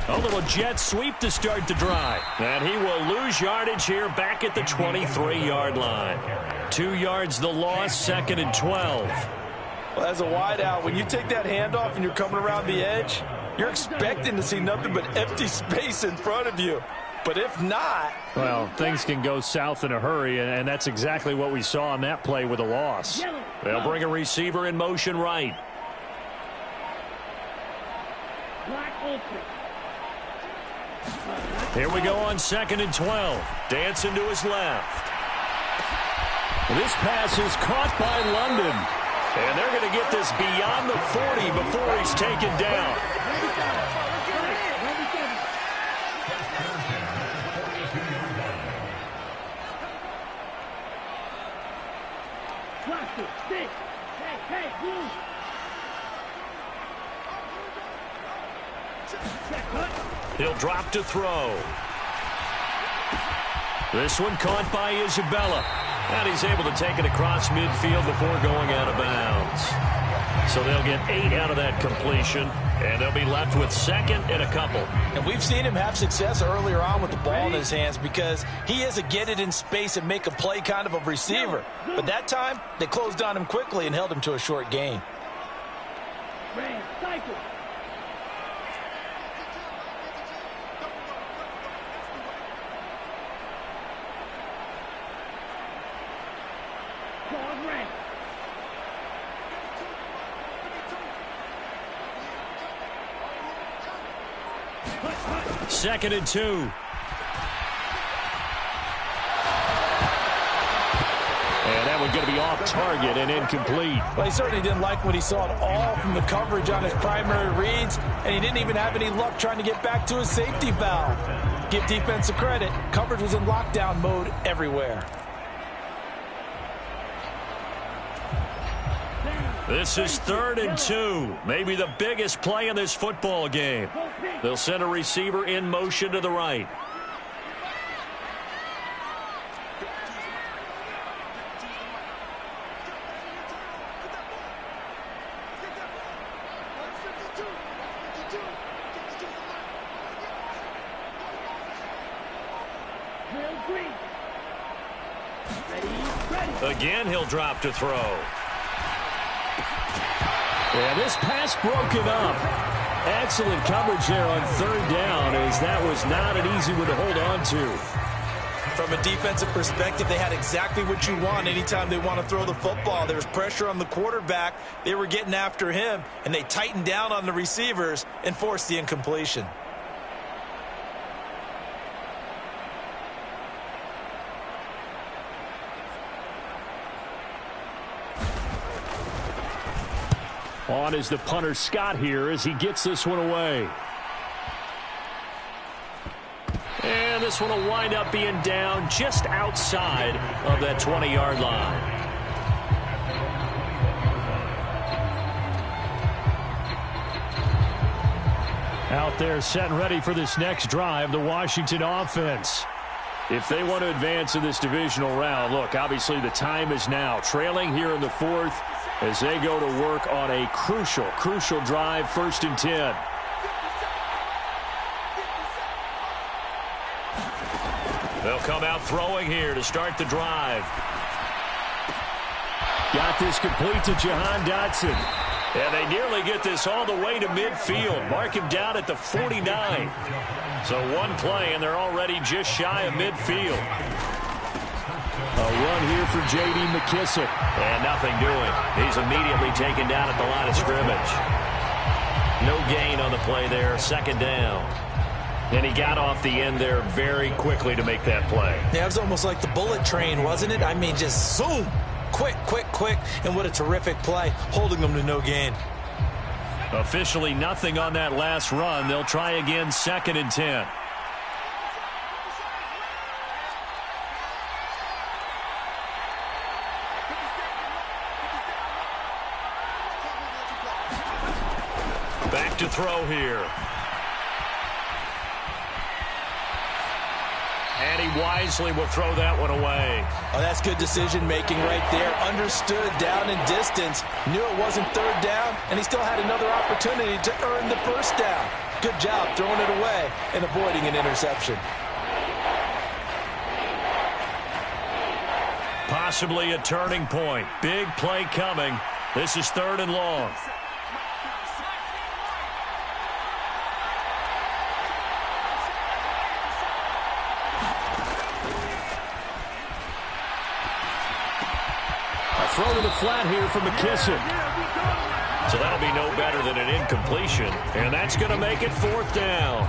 [SPEAKER 4] A little jet sweep to start the drive. And he will lose yardage here back at the 23-yard line. 2 yards the loss, 2nd and 12.
[SPEAKER 5] Well, as a wideout, when you take that handoff and you're coming around the edge, you're expecting to see nothing but empty space in front of you. But if not...
[SPEAKER 4] Well, things can go south in a hurry, and that's exactly what we saw on that play with a loss. They'll bring a receiver in motion right. Here we go on 2nd and 12. Dancing to his left. This pass is caught by London. And they're going to get this beyond the 40 before he's taken down. He'll drop to throw. This one caught by Isabella. And he's able to take it across midfield before going out of bounds. So they'll get 8 out of that completion. And they'll be left with 2nd and a couple.
[SPEAKER 5] And we've seen him have success earlier on with the ball in his hands because he is a get it in space and make a play kind of a receiver. But that time, they closed on him quickly and held him to a short gain.
[SPEAKER 4] Second and 2. And that one's going to be off target and incomplete.
[SPEAKER 5] Well, he certainly didn't like what he saw at all from the coverage on his primary reads, and he didn't even have any luck trying to get back to his safety valve. Give defense a credit. Coverage was in lockdown mode everywhere.
[SPEAKER 4] This is 3rd and 2. Maybe the biggest play in this football game. They'll send a receiver in motion to the right. Again, he'll drop to throw. Yeah, this pass broken up. Excellent coverage there on 3rd down, as that was not an easy one to hold on to.
[SPEAKER 5] From a defensive perspective, they had exactly what you want anytime they want to throw the football. There was pressure on the quarterback. They were getting after him, and they tightened down on the receivers and forced the incompletion.
[SPEAKER 2] On is the punter Scott here as he gets this one away. And this one will wind up being down just outside of that 20-yard line. Out there set and ready for this next drive, the Washington offense. If they want to advance in this divisional round, look, obviously the time is now. Trailing here in the fourth as they go to work on a crucial drive, 1st and 10. They'll come out throwing here to start the drive. Got this complete to Jahan Dotson. And they nearly get this all the way to midfield. Mark him down at the 49. So one play, and they're already just shy of midfield. A run here for J.D. McKissick. And nothing doing. He's immediately taken down at the line of scrimmage. No gain on the play there, 2nd down. And he got off the end there very quickly to make that play.
[SPEAKER 5] Yeah, it was almost like the bullet train, wasn't it? I mean, just zoom. Quick. And what a terrific play, holding them to no gain.
[SPEAKER 2] Officially nothing on that last run. They'll try again, 2nd and 10. Back to throw here. And he wisely will throw that one away.
[SPEAKER 5] Oh, that's good decision-making right there. Understood down and distance. Knew it wasn't 3rd down, and he still had another opportunity to earn the 1st down. Good job throwing it away and avoiding an interception.
[SPEAKER 2] Possibly a turning point. Big play coming. This is 3rd and long. Throw to the flat here for McKissick. So that'll be no better than an incompletion. And that's going to make it 4th down.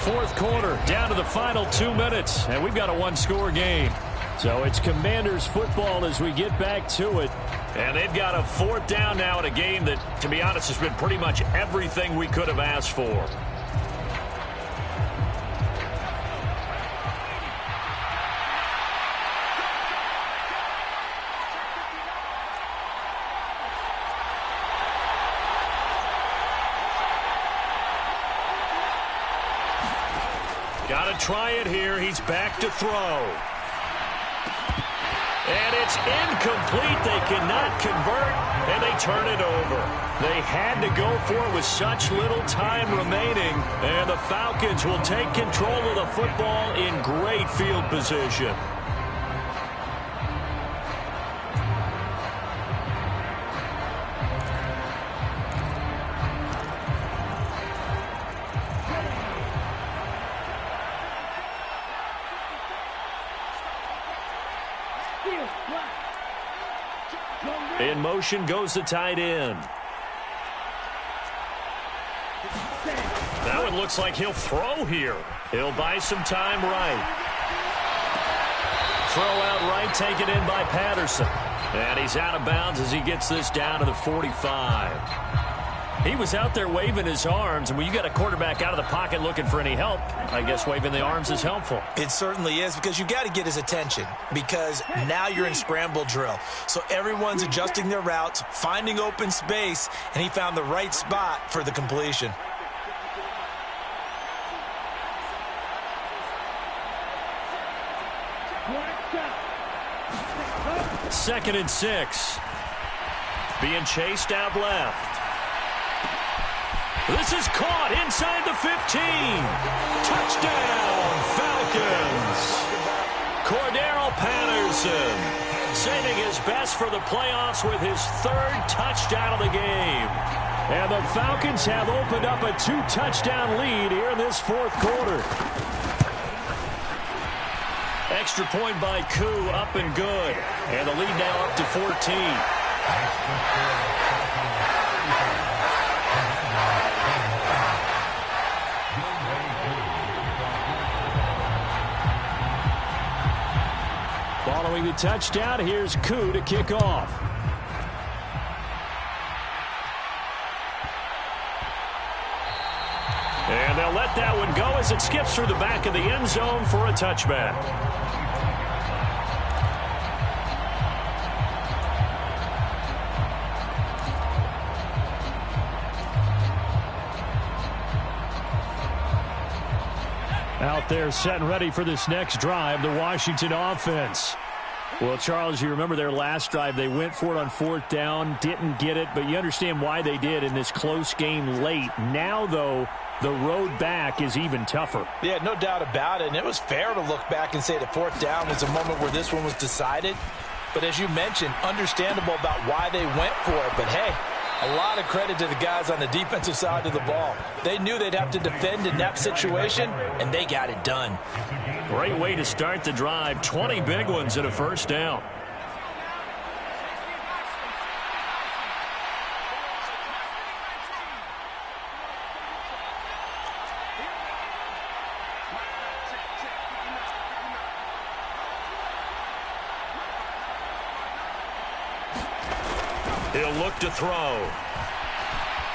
[SPEAKER 2] 4th quarter, down to the final 2 minutes. And we've got a 1-score game. So it's Commanders football as we get back to it. And they've got a 4th down now in a game that, to be honest, has been pretty much everything we could have asked for. Got to try it here. He's back to throw. And it's incomplete. They cannot convert, and they turn it over. They had to go for it with such little time remaining, and the Falcons will take control of the football in great field position. In motion goes the tight end. That one looks like he'll throw here. He'll buy some time right. Throw out right, taken in by Patterson. And he's out of bounds as he gets this down to the 45. He was out there waving his arms, and when you got a quarterback out of the pocket looking for any help, I guess waving the arms is helpful.
[SPEAKER 5] It certainly is, because you got to get his attention, because now you're in scramble drill. So everyone's adjusting their routes, finding open space, and he found the right spot for the completion.
[SPEAKER 2] Second and 6. Being chased out left. This is caught inside the 15. Touchdown, Falcons. Cordero Patterson saving his best for the playoffs with his 3rd touchdown of the game. And the Falcons have opened up a 2-touchdown lead here in this 4th quarter.
[SPEAKER 4] Extra point by Koo, up and good. And the lead now up to 14. Following the touchdown, here's Koo to kick off. And they'll let that one go as it skips through the back of the end zone for a touchback. Out there set and ready for this next drive, the Washington offense. Well, Charles, you remember their last drive. They went for it on 4th down, didn't get it, but you understand why they did in this close game late. Now, though, the road back is even tougher.
[SPEAKER 5] Yeah, no doubt about it, and it was fair to look back and say the 4th down was a moment where this one was decided. But as you mentioned, understandable about why they went for it. But, hey, a lot of credit to the guys on the defensive side of the ball. They knew they'd have to defend in that situation, and they got it done.
[SPEAKER 4] Great way to start the drive. 20 big ones and a first down. He'll look to throw.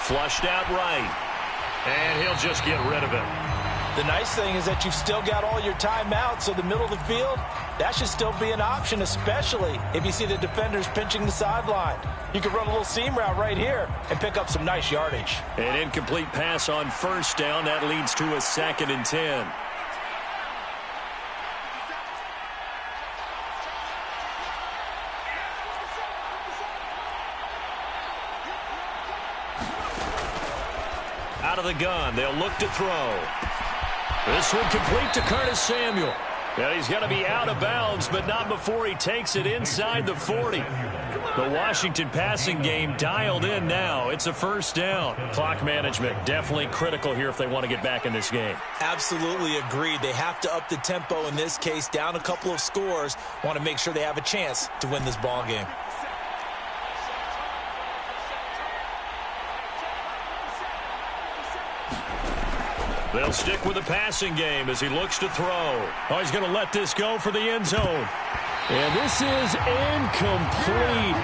[SPEAKER 4] Flushed out right. And he'll just get rid of it.
[SPEAKER 5] The nice thing is that you've still got all your timeouts, so the middle of the field, that should still be an option, especially if you see the defenders pinching the sideline. You can run a little seam route right here and pick up some nice yardage.
[SPEAKER 4] An incomplete pass on first down. That leads to a 2nd and 10. Out of the gun, they'll look to throw. This one complete to Curtis Samuel. And he's going to be out of bounds, but not before he takes it inside the 40. The Washington passing game dialed in now. It's a first down. Clock management definitely critical here if they want to get back in this game.
[SPEAKER 5] Absolutely agreed. They have to up the tempo in this case, down a couple of scores. Want to make sure they have a chance to win this ball game.
[SPEAKER 4] They'll stick with the passing game as he looks to throw. Oh, he's going to let this go for the end zone. And this is incomplete.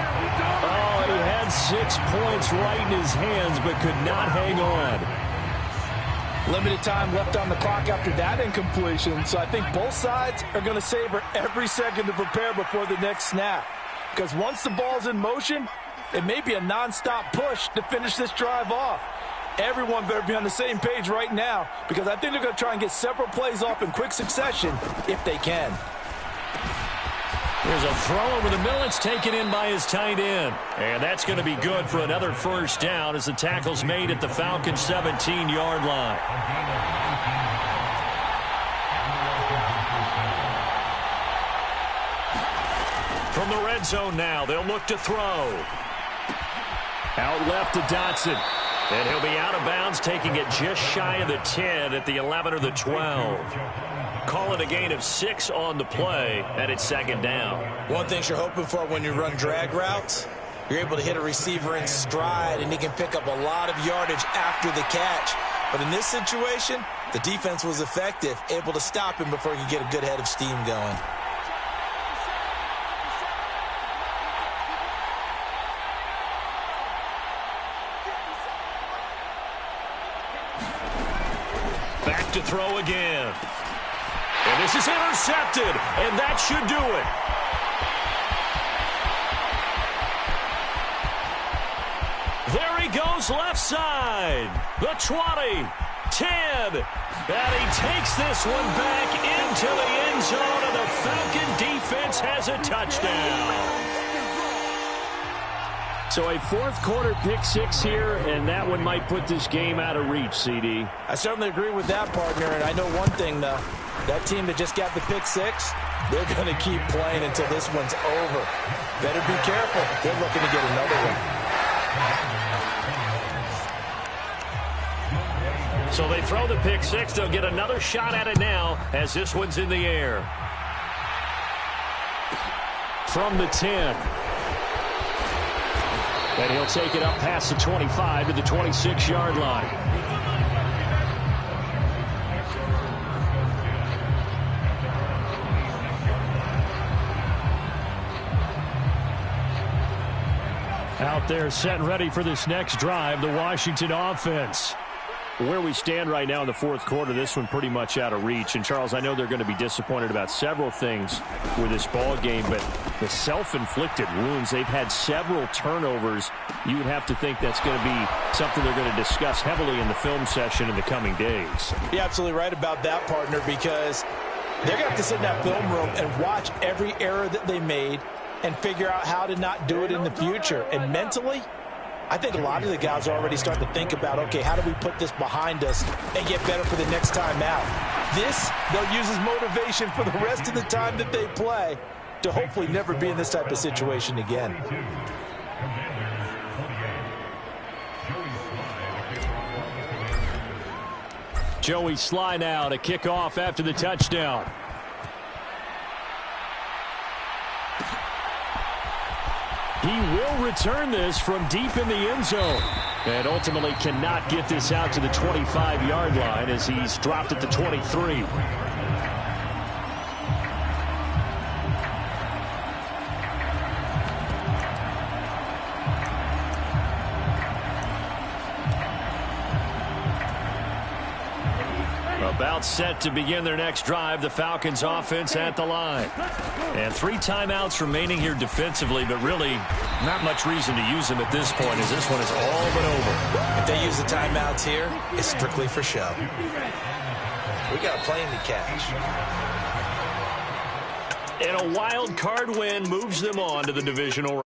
[SPEAKER 4] Oh, he had 6 points right in his hands but could not hang on.
[SPEAKER 5] Limited time left on the clock after that incompletion, so I think both sides are going to savor every second to prepare before the next snap. Because once the ball's in motion, it may be a nonstop push to finish this drive off. Everyone better be on the same page right now because I think they're going to try and get several plays off in quick succession if they can.
[SPEAKER 4] There's a throw over the middle. It's taken in by his tight end. And that's going to be good for another first down as the tackle's made at the Falcons' 17-yard line. From the red zone now, they'll look to throw. Out left to Dotson. And he'll be out of bounds, taking it just shy of the 10 at the 11 or the 12. Call it a gain of 6 on the play, and it's 2nd down.
[SPEAKER 5] One thing you're hoping for when you run drag routes, you're able to hit a receiver in stride, and he can pick up a lot of yardage after the catch. But in this situation, the defense was effective, able to stop him before he could get a good head of steam going.
[SPEAKER 4] Back to throw again. And this is intercepted, and that should do it. There he goes left side. The 20, 10. And he takes this one back into the end zone, and the Falcon defense has a touchdown. So a fourth-quarter pick-6 here, and that one might put this game out of reach, CD.
[SPEAKER 5] I certainly agree with that, partner, and I know one thing, though. That team that just got the pick-6, they're going to keep playing until this one's over. Better be careful. They're looking to get another one.
[SPEAKER 4] So they throw the pick-6. They'll get another shot at it now as this one's in the air. from the 10. And he'll take it up past the 25 to the 26-yard line. Out there set and ready for this next drive, the Washington offense. Where we stand right now in the fourth quarter, this one pretty much out of reach. And, Charles, I know they're going to be disappointed about several things with this ball game, but the self-inflicted wounds, they've had several turnovers. You would have to think that's going to be something they're going to discuss heavily in the film session in the coming days.
[SPEAKER 5] You're absolutely right about that, partner, because they're going to have to sit in that film room and watch every error that they made and figure out how to not do it in the future. And mentally, I think a lot of the guys are already starting to think about, okay, how do we put this behind us and get better for the next time out? This, they'll use as motivation for the rest of the time that they play to hopefully never be in this type of situation again.
[SPEAKER 4] Joey Sly now to kick off after the touchdown. He will return this from deep in the end zone and ultimately cannot get this out to the 25-yard line as he's dropped at the 23. About set to begin their next drive, the Falcons offense at the line. And 3 timeouts remaining here defensively, but really not much reason to use them at this point as this one is all but over.
[SPEAKER 5] If they use the timeouts here, it's strictly for show. We got a plane to catch.
[SPEAKER 4] And a wild card win moves them on to the divisional round.